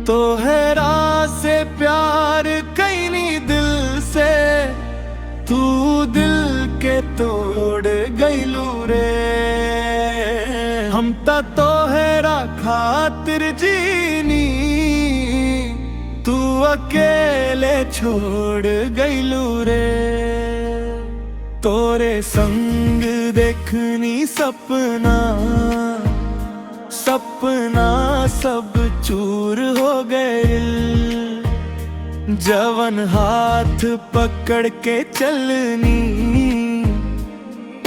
तोहरा से प्यार कैनी दिल से, तू दिल के तोड़ गईलू रे। हम तोहरा खातिर जीनी, तू अकेले छोड़ गईलू रे। तोरे संग देखनी सपना, सपना सब चूर हो गए। जवन हाथ पकड़ के चलनी,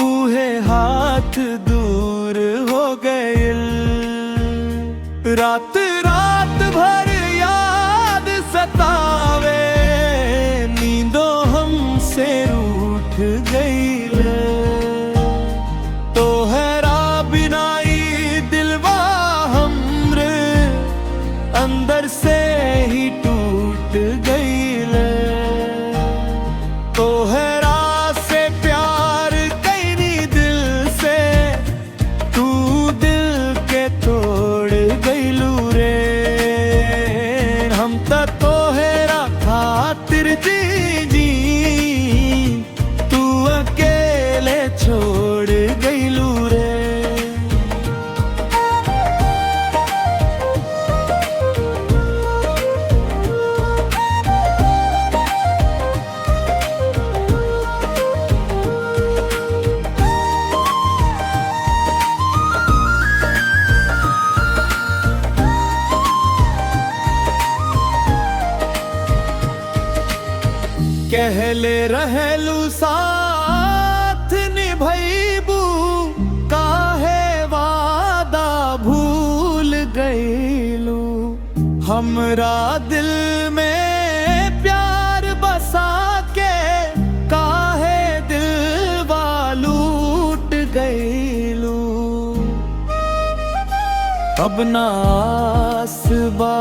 उहे हाथ दूर हो गए। रात रात भर याद सतावे, नींदों हमसे रूठ गई। तोहरा बिना ही दिलवा हमरे अंदर से ही टूट गई। तोहरा से प्यार कैनी दिल से, तू दिल के तोड़ गईलू रे। हम तोहरा खातिर जी, तू अकेले छोड़ गईलू रे। कहले रहलू साथ निभैबू, काहे वादा भूल गईलू। हमरा दिल में प्यार बसा के, काहे दिलवा लूट गईलू। अब ना आसबा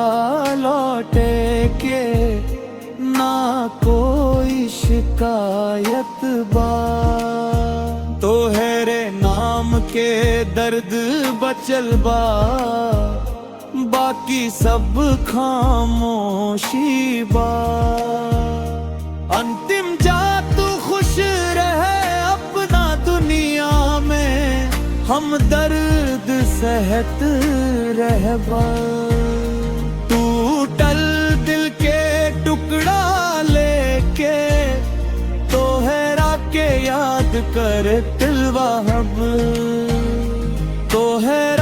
लौटे के, ना कोई शिकायत बा। तोहरे नाम के दर्द बचल बा, बाकी सब खामोशी बा। अंतिम जा तू खुश रहे अपना दुनिया में, हम दर्द सहत रहबा। टूटल दिल के टुकड़ा लेके, तोहरा के याद कर दिलवा हम। तोहरा